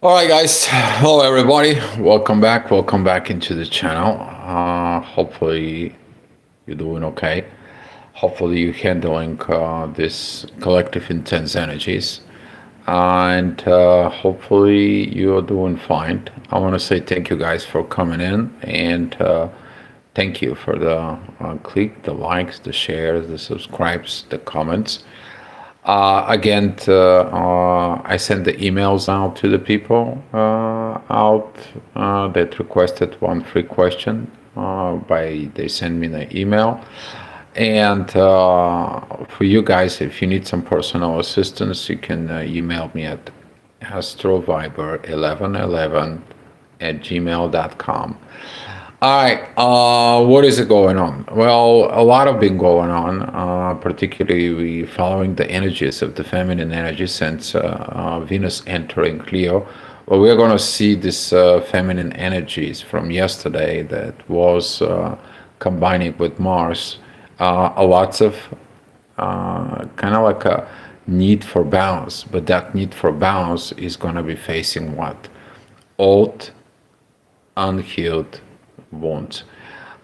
All right, guys. Hello, everybody. Welcome back. Welcome back into the channel. Hopefully, you're doing okay. Hopefully, you're handling this collective intense energies, and hopefully, you're doing fine. I want to say thank you, guys, for coming in, and thank you for the click, the likes, the shares, the subscribes, the comments. Again, I sent the emails out to the people that requested one free question. By they send me the email, and for you guys, if you need some personal assistance, you can email me at astroviber1111 at gmail.com. All right, what is it going on? Well, a lot of been going on, particularly we following the energies of the feminine energy since Venus entering Leo. Well, we're going to see this feminine energies from yesterday that was combining with Mars. A lots of kind of like a need for balance, but that need for balance is going to be facing what? Old, unhealed wounds.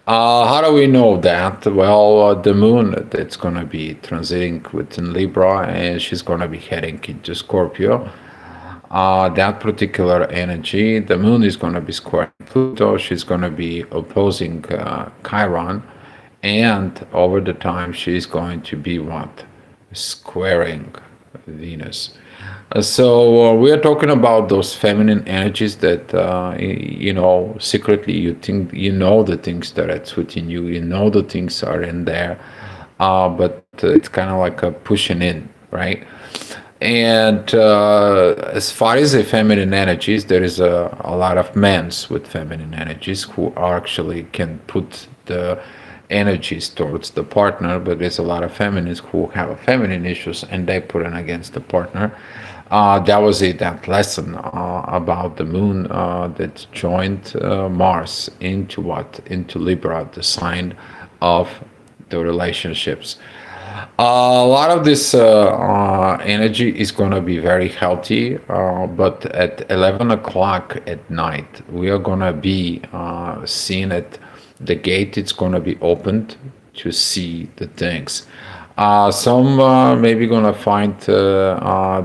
How do we know that? Well, the moon that's going to be transiting within Libra and she's going to be heading into Scorpio. That particular energy, the moon is going to be squaring Pluto. She's going to be opposing Chiron. And over the time, she's going to be what? Squaring Venus. So we are talking about those feminine energies that secretly you think you know the things that it's within you. You know the things are in there, but it's kind of like a pushing in, right? And as far as the feminine energies, there is a lot of men's with feminine energies who are actually can put the energies towards the partner, but there's a lot of feminists who have a feminine issues and they put it against the partner. That was it, that lesson about the moon that joined Mars into what? Into Libra, the sign of the relationships. A lot of this energy is going to be very healthy, but at 11 o'clock at night, we are going to be seeing it. The gate it's going to be opened to see the things. Some maybe going to find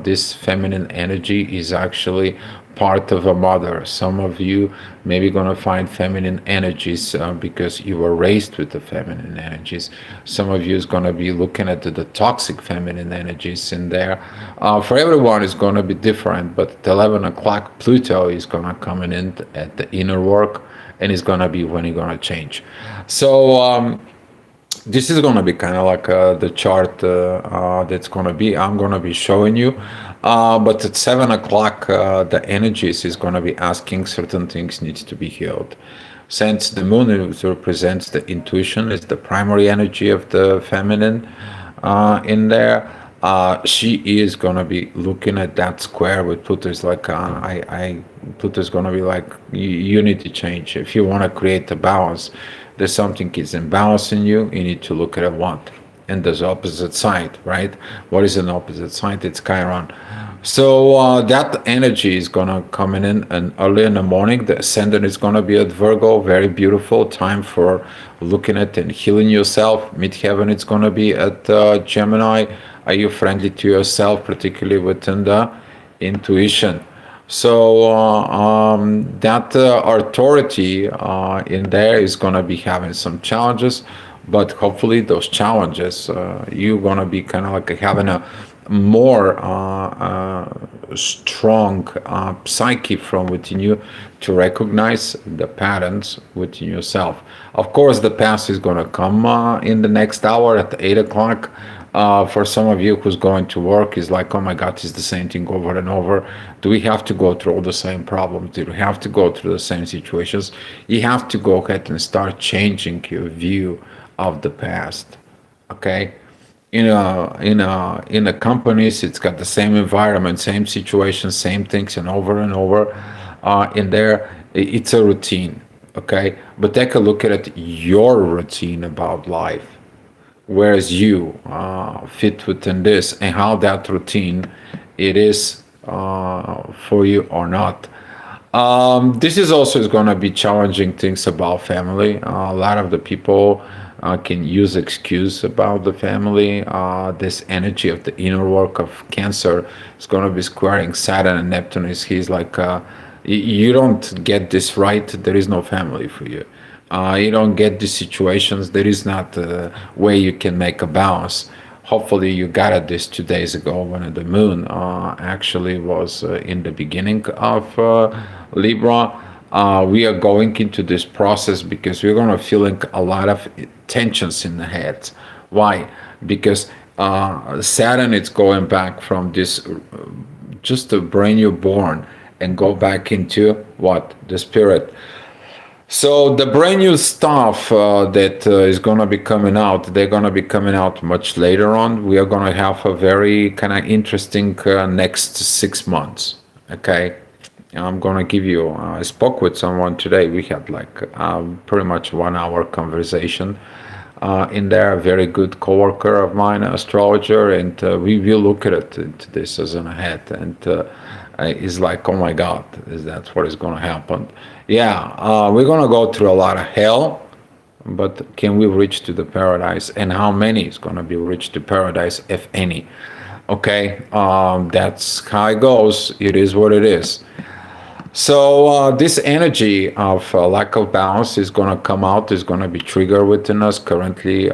this feminine energy is actually part of a mother. Some of you maybe going to find feminine energies because you were raised with the feminine energies. Some of you is going to be looking at the toxic feminine energies in there. For everyone, it's going to be different, but at 11 o'clock, Pluto is going to come in at the inner work, and it's going to be when it's going to change. So this is going to be kind of like the chart that's going to be. I'm going to be showing you. But at 7 o'clock, the energies is going to be asking certain things needs to be healed. Since the moon represents the intuition, is the primary energy of the feminine in there. She is gonna be looking at that square with Pluto's like Pluto's gonna be like you need to change if you want to create a balance. There's something is imbalance in you. You need to look at what, and there's opposite side, right? What is an opposite side? It's Chiron. So that energy is gonna come in and early in the morning. The ascendant is gonna be at Virgo. Very beautiful time for looking at and healing yourself. Midheaven it's gonna be at Gemini. Are you friendly to yourself, particularly within the intuition? So that authority in there is gonna be having some challenges, but hopefully those challenges you're gonna be kind of like having a more strong psyche from within you to recognize the patterns within yourself. Of course, the past is going to come in the next hour at 8 o'clock. For some of you who's going to work is like, oh my God, it's the same thing over and over. Do we have to go through all the same problems? Do we have to go through the same situations? You have to go ahead and start changing your view of the past. Okay? In the companies, it's got the same environment, same situation, same things, and over. In there, it's a routine. Okay? But take a look at it, your routine about life. Whereas you fit within this and how that routine it is for you or not. This is also going to be challenging things about family. A lot of the people can use excuse about the family. This energy of the inner work of Cancer is going to be squaring Saturn and Neptune. He's like, you don't get this right, there is no family for you. You don't get these situations, there is not a way you can make a balance. Hopefully you got it this 2 days ago when the moon actually was in the beginning of Libra. We are going into this process because we're going to feeling a lot of tensions in the head. Why? Because Saturn is going back from this just a brand new born and go back into what? The spirit. So the brand new stuff that is going to be coming out, they're going to be coming out much later on. We are going to have a very kind of interesting next 6 months. Okay, I'm going to give you. I spoke with someone today. We had like pretty much 1 hour conversation in there. A very good coworker of mine, an astrologer, and we will look at it into this as an ahead. And is like, oh my God, is that what is going to happen? Yeah, we're going to go through a lot of hell, but can we reach to the paradise? And how many is going to be reached to paradise, if any? Okay, that's how it goes. It is what it is. So this energy of lack of balance is going to come out, is going to be triggered within us. Currently,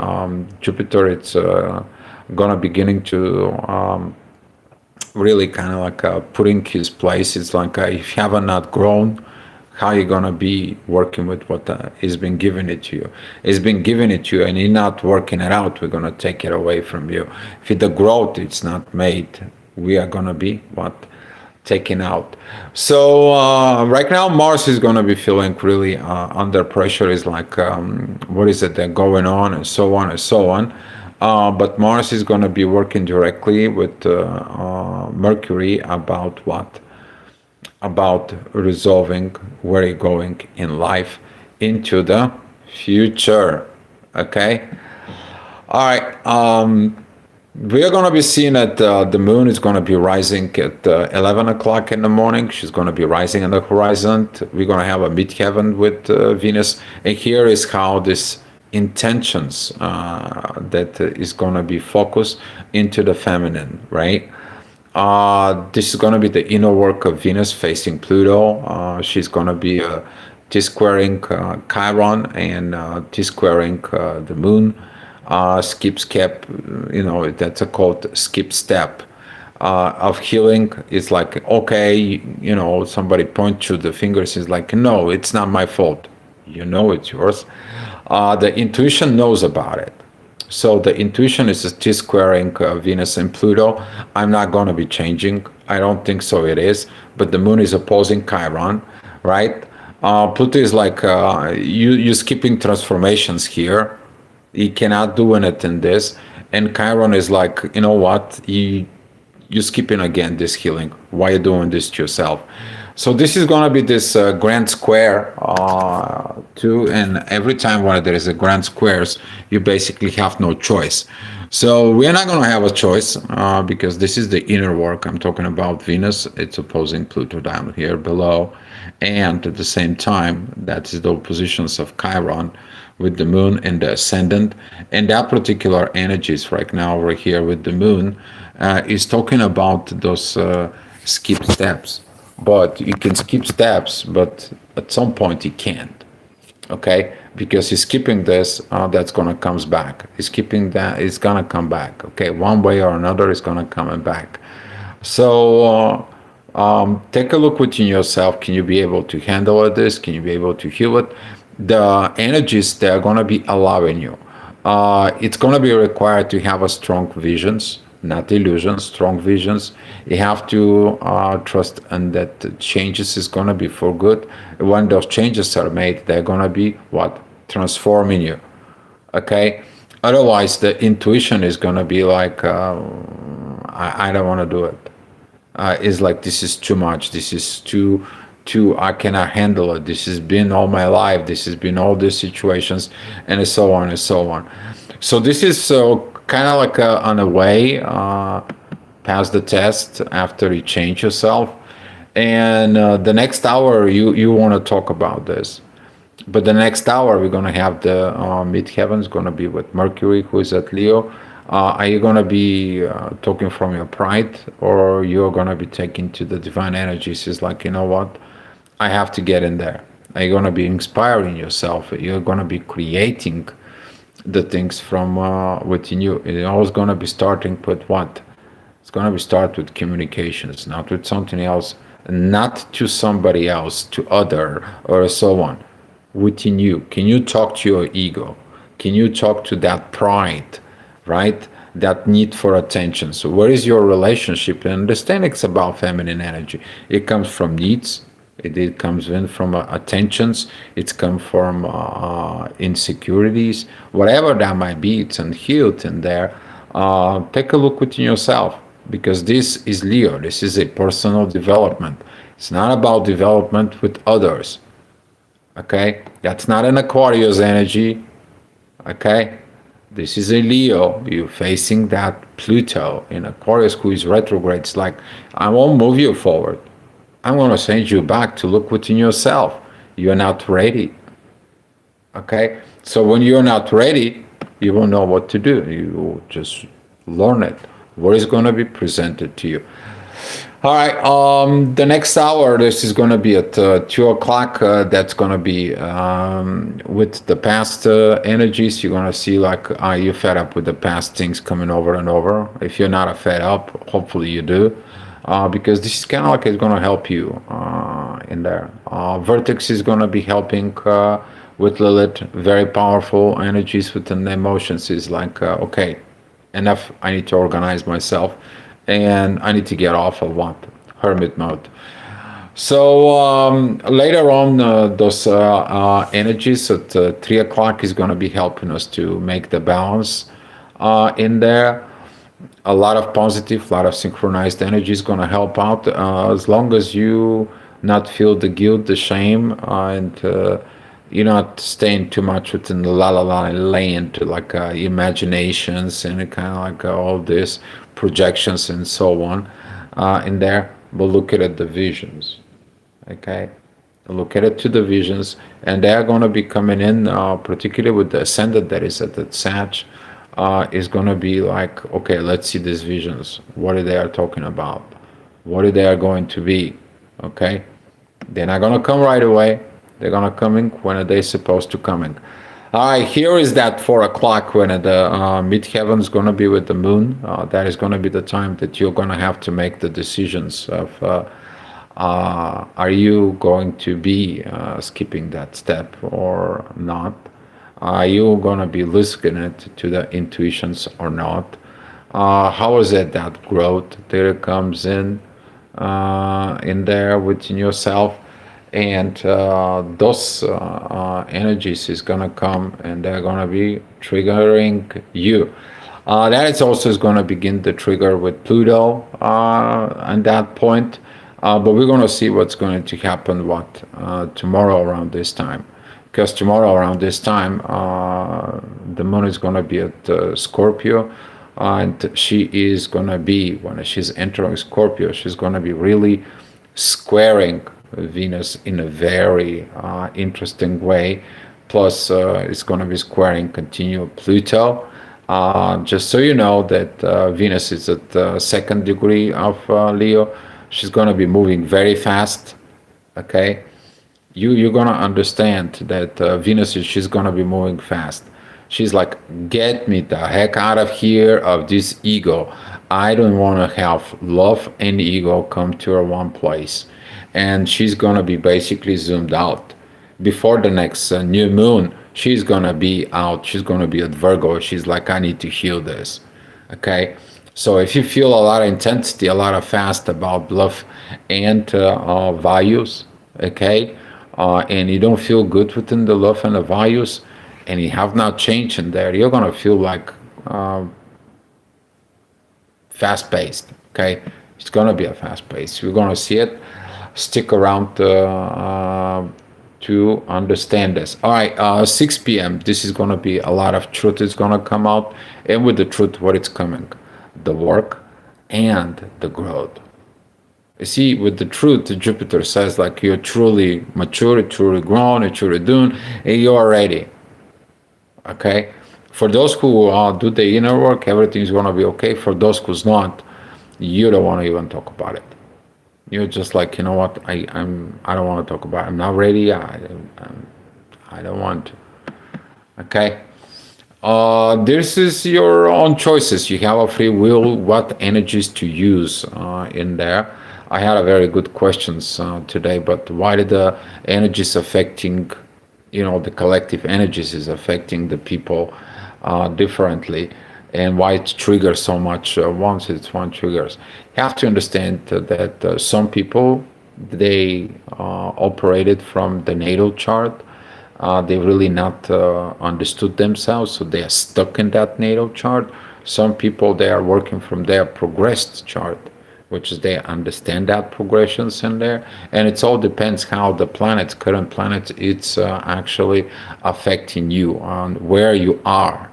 Jupiter, it's going to beginning to really kind of like putting his place. It's like if you have not grown, how you gonna be working with what is been given it to you? It's been given it to you, and you're not working it out. We're gonna take it away from you. If the growth it's not made, we are gonna be what taken out. So right now, Mars is gonna be feeling really under pressure. Is like what is it that going on, and so on and so on. But Mars is going to be working directly with Mercury about what? About resolving where you're going in life into the future. Okay? All right. We are going to be seeing that the moon is going to be rising at 11 o'clock in the morning. She's going to be rising on the horizon. We're going to have a midheaven with Venus. And here is how this intentions that is going to be focused into the feminine, right? This is going to be the inner work of Venus facing Pluto. She's going to be T-squaring Chiron and T-squaring the moon. Skip step, that's a called skip step of healing. It's like, okay, somebody point to the fingers. Is like, no, it's not my fault. It's yours. The intuition knows about it. So the intuition is a T-squaring Venus and Pluto. I'm not going to be changing. I don't think so it is. But the moon is opposing Chiron, right? Pluto is like, you skipping transformations here. You cannot do anything in this. And Chiron is like, you know what? You're skipping again this healing. Why are you doing this to yourself? So this is going to be this grand square too, and every time when there is a grand squares, you basically have no choice. So we're not going to have a choice because this is the inner work. I'm talking about Venus. It's opposing Pluto down here below, and at the same time, that is the oppositions of Chiron with the moon and the ascendant, and that particular energies right now over here with the moon is talking about those skip steps. But you can skip steps, but at some point you can't, okay? Because he's skipping this, that's gonna comes back. He's skipping that, it's gonna come back, okay? One way or another, it's gonna come back. So take a look within yourself. Can you be able to handle this? Can you be able to heal it? The energies that are gonna be allowing you. It's gonna be required to have a strong visions, not illusions, strong visions. You have to trust and that changes is going to be for good. When those changes are made, they're going to be what? Transforming you. Okay? Otherwise, the intuition is going to be like, I don't want to do it. It's like, this is too much. This is too, I cannot handle it. This has been all my life. This has been all these situations, and so on and so on. So this is kind of like on a way pass the test after you change yourself. And the next hour, you want to talk about this. But the next hour, we're going to have the midheavens going to be with Mercury, who is at Leo. Are you going to be talking from your pride, or you're going to be taking to the divine energies? It's like, you know what? I have to get in there. Are you going to be inspiring yourself? You're going to be creating the things from within you. It's always going to be starting with what? It's going to be start with communications, not with something else, not to somebody else, to other, or so on. Within you, can you talk to your ego? Can you talk to that pride, right? That need for attention. So where is your relationship? And understand it's about feminine energy. It comes from needs. It comes in from attentions. It's come from insecurities, whatever that might be. It's unhealed in there. Take a look within yourself, because this is Leo. This is a personal development. It's not about development with others. Okay, that's not an Aquarius energy. Okay, this is a Leo. You're facing that Pluto in Aquarius, who is retrograde. It's like, I won't move you forward. I'm going to send you back to look within yourself. You're not ready. Okay, so when you're not ready, you won't know what to do. You will just learn it. What is going to be presented to you? All right. The next hour, this is going to be at 2 o'clock. That's going to be with the past energies. You're going to see like, are you fed up with the past things coming over and over? If you're not fed up, hopefully you do, because this is kind of like it's going to help you in there. Vertex is going to be helping with Lilith. Very powerful energies within the emotions. Is like, okay, enough. I need to organize myself. And I need to get off of what? Hermit mode. So later on, those energies at 3 o'clock is going to be helping us to make the balance in there. A lot of positive, a lot of synchronized energy is going to help out, as long as you not feel the guilt, the shame, and you're not staying too much within the la la la land, like imaginations and kind of like all this projections and so on in there. But look at the visions, okay? Look at it to the visions, and they're going to be coming in, particularly with the ascendant that is at the Sag, is going to be like, okay, let's see these visions. What are they are talking about? What are they going to be? Okay, they're not going to come right away. They're going to come in when they're supposed to come in. All right, here is that 4 o'clock when the midheaven is going to be with the moon. That is going to be the time that you're going to have to make the decisions of are you going to be skipping that step or not? Are you going to be listening to the intuitions or not? How is it that growth there comes in there within yourself? And those energies is going to come and they're going to be triggering you. That is also is going to begin the trigger with Pluto at that point. But we're going to see what's going to happen tomorrow around this time. Because tomorrow around this time, the moon is going to be at Scorpio. And she is going to be, when she's entering Scorpio, she's going to be really squaring Venus in a very interesting way. Plus, it's going to be squaring continual Pluto. Just so you know that Venus is at the second degree of Leo. She's going to be moving very fast. Okay, you're going to understand that she's going to be moving fast. She's like, get me the heck out of here of this ego. I don't want to have love and ego come to her one place. And she's going to be basically zoomed out. Before the next new moon, she's going to be out. She's going to be at Virgo. She's like, I need to heal this. Okay? So if you feel a lot of intensity, a lot of fast about love and values, okay, and you don't feel good within the love and the values, and you have not changed in there, you're going to feel like fast-paced, okay? It's going to be a fast-paced. We're going to see it. Stick around to understand this. All right, 6 p.m. This is going to be a lot of truth is going to come out. And with the truth, what is coming? The work and the growth. You see, with the truth, Jupiter says like you're truly mature, you're truly grown, you're truly doing, and you are ready. Okay. For those who do the inner work, everything's gonna be okay. For those who's not, you don't want to even talk about it. You're just like, you know what? I don't want to talk about it. I'm not ready. I don't want to. Okay. This is your own choices. You have a free will what energies to use in there. I had a very good questions today, but why did the energies affecting, the collective energies is affecting the people differently, and why it triggers so much once it's one triggers. You have to understand that some people they operated from the natal chart, they really not understood themselves, so they are stuck in that natal chart. Some people they are working from their progressed chart, which is they understand that progressions in there, and it all depends how the planets, current planets, it's actually affecting you on where you are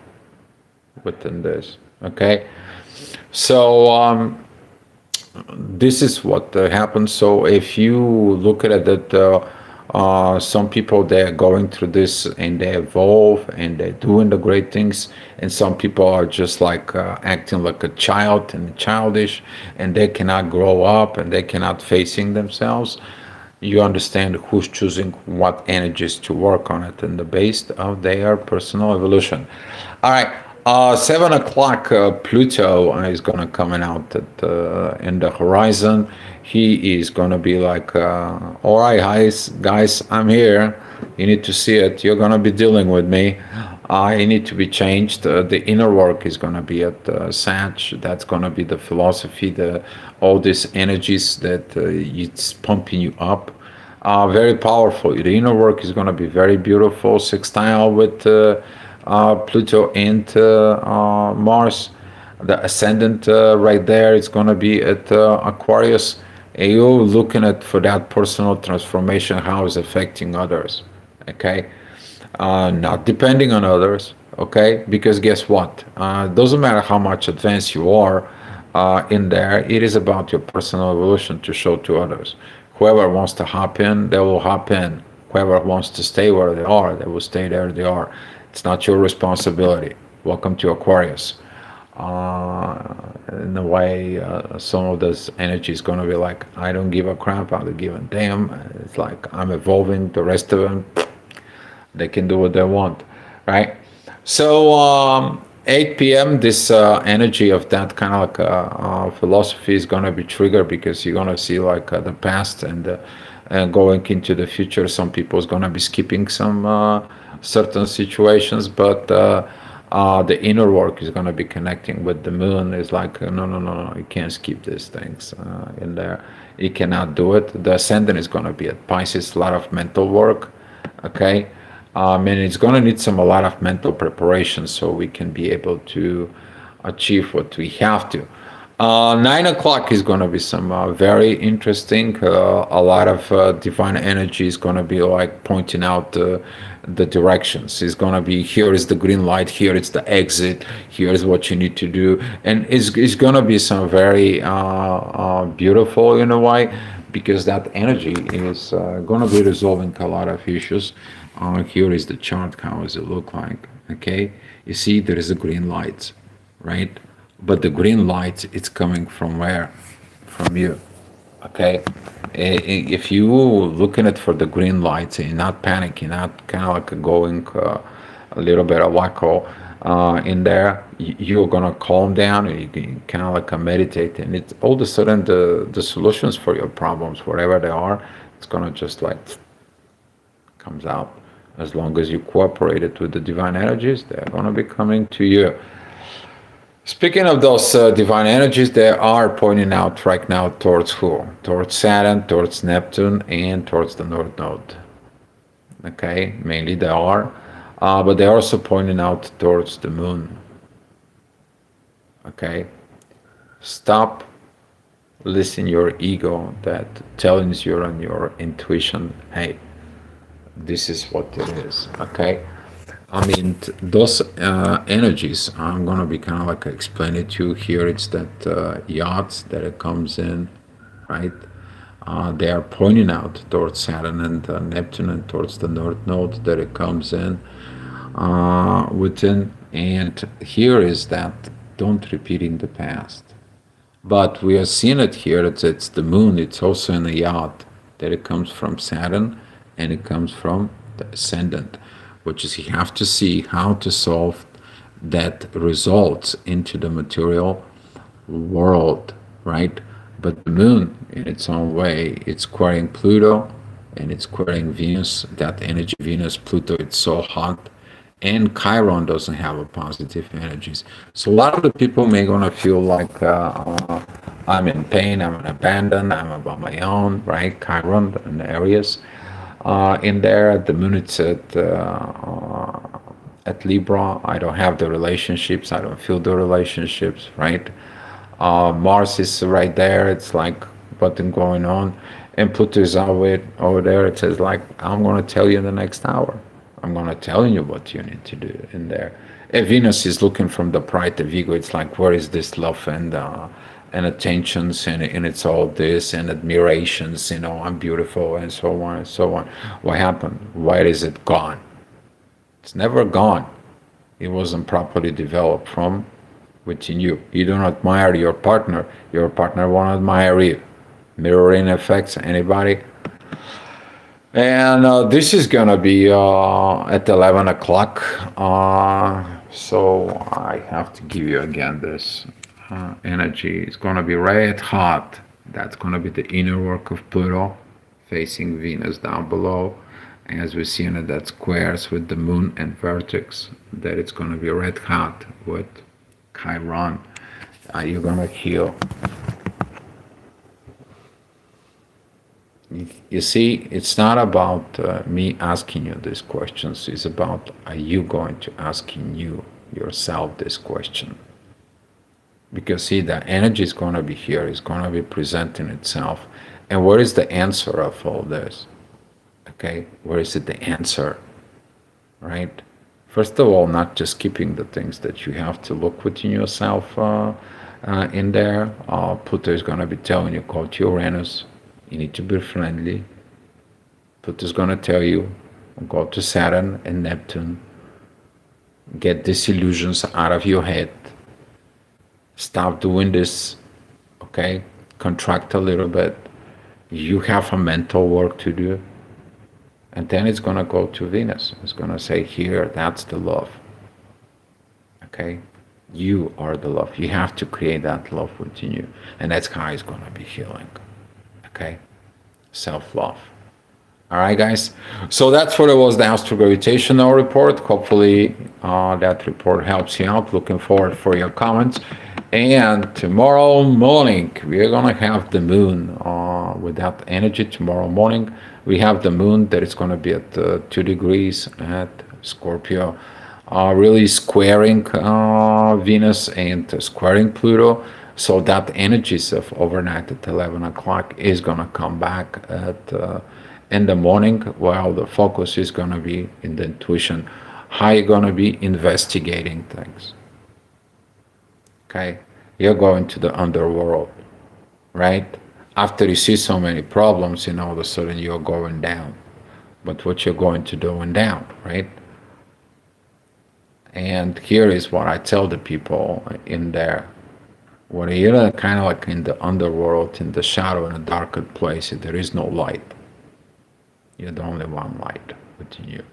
within this. Okay, so this is what happens. So if you look at it, that some people they're going through this and they evolve and they're doing the great things, and some people are just like acting like a child and childish, and they cannot grow up and they cannot facing themselves. You understand who's choosing what energies to work on it and the based of their personal evolution. All right. 7 o'clock, Pluto is gonna coming out in the horizon. He is gonna be like, all right, guys, I'm here. You need to see it. You're gonna be dealing with me. I need to be changed. The inner work is gonna be at Sag. That's gonna be the philosophy, the all these energies that it's pumping you up. Very powerful. The inner work is gonna be very beautiful. Sextile with. Pluto and Mars. The ascendant right there is going to be at Aquarius. And you're looking at for that personal transformation, how it's affecting others. Okay, not depending on others. Okay, because guess what? Doesn't matter how much advanced you are in there. It is about your personal evolution to show to others. Whoever wants to hop in, they will hop in. Whoever wants to stay where they are, they will stay there they are. It's not your responsibility. Welcome to Aquarius. In a way, some of this energy is going to be like, I don't give a crap, I don't give a damn. It's like I'm evolving. The rest of them, they can do what they want, right? So 8 p.m. This energy of that kind of like philosophy is going to be triggered because you're going to see like the past and going into the future. Some people is going to be skipping some certain situations, but the inner work is going to be connecting with the moon. Is like no, you can't skip these things in there. You cannot do it. The ascendant is going to be at Pisces. A lot of mental work. Okay. And it's going to need a lot of mental preparation so we can be able to achieve what we have to. 9 o'clock is going to be some very interesting. A lot of divine energy is going to be like pointing out the directions. It's going to be here is the green light, here it's the exit, here is what you need to do, and it's going to be some very beautiful in a way because that energy is going to be resolving a lot of issues. Here is the chart. How does it look like? Okay, you see there is a green light, right? But the green light, it's coming from where? From you. Okay. If you looking at for the green lights and not panicking, not kind of like going a little bit of wacko in there, you're gonna calm down and you can kind of like meditate, and it's all of a sudden the solutions for your problems, whatever they are, it's gonna just like comes out. As long as you cooperate it with the divine energies, they're gonna be coming to you. Speaking of those divine energies, they are pointing out right now towards who? Towards Saturn, towards Neptune, and towards the North Node. Okay, mainly they are, but they're also pointing out towards the Moon. Okay, stop listening your ego that tells you on your intuition, hey, this is what it is. Okay. I mean, those energies, I'm gonna be kind of like explain it to you here. It's that yachts that it comes in, right? They are pointing out towards Saturn and Neptune and towards the North Node that it comes in within. And here is that don't repeat in the past. But we are seeing it here. It's the moon. It's also in a yacht that it comes from Saturn and it comes from the ascendant, which is you have to see how to solve that results into the material world, right? But the moon, in its own way, it's squaring Pluto and it's squaring Venus. That energy, Venus, Pluto, it's so hot. And Chiron doesn't have a positive energies. So a lot of the people may gonna feel like I'm in pain, I'm abandoned, I'm about my own, right? Chiron and Aries. In there, the moon it's at Libra. I don't have the relationships. I don't feel the relationships, right? Mars is right there. It's like nothing going on, and Pluto is over there. It says like I'm gonna tell you in the next hour. I'm gonna tell you what you need to do in there. And Venus is looking from the pride of ego. It's like where is this love and attentions and it's all this and admirations. You know, I'm beautiful and so on and so on. What happened? Why is it gone? It's never gone. It wasn't properly developed from within you. You don't admire your partner won't admire you. Mirroring effects, anybody? And this is gonna be at 11 o'clock. So I have to give you again this energy. It's gonna be red hot. That's gonna be the inner work of Pluto facing Venus down below. As we see in that squares with the moon and vertex, that it's gonna be red hot with Chiron. You're gonna heal. You see, it's not about me asking you these questions. It's about are you going to asking you yourself this question? Because see, the energy is going to be here. It's going to be presenting itself. And where is the answer of all this? Okay, where is it the answer? Right? First of all, not just keeping the things that you have to look within yourself in there. Pluto is going to be telling you, go to Uranus. You need to be friendly. Pluto's going to tell you, go to Saturn and Neptune. Get these illusions out of your head. Stop doing this, okay? Contract a little bit. You have a mental work to do. And then it's going to go to Venus. It's going to say, here, that's the love. Okay? You are the love. You have to create that love within you. And that's how it's going to be healing. Okay? Self-love. All right, guys. So that's what it was, the astrogravitational report. Hopefully that report helps you out. Looking forward for your comments. And tomorrow morning, we're going to have the moon with that energy tomorrow morning. We have the moon that is going to be at 2 degrees at Scorpio, really squaring Venus and squaring Pluto. So that energies of overnight at 11 o'clock is going to come back at in the morning, while the focus is going to be in the intuition. How you're going to be investigating things. Okay? You're going to the underworld, right? After you see so many problems, and all of a sudden you're going down. But what you're going to doing down, right? And here is what I tell the people in there. When you're kind of like in the underworld, in the shadow, in a darkened place, there is no light. You're the only one light within you.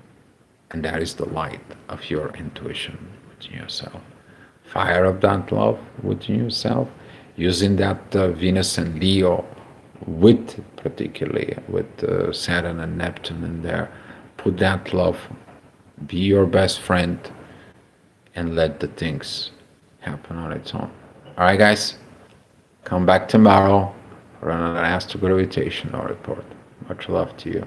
And that is the light of your intuition within yourself. Fire of that love within yourself, using that Venus and Leo with, particularly with Saturn and Neptune in there. Put that love, be your best friend, and let the things happen on its own. All right, guys, come back tomorrow for another astrogravitational report. Much love to you.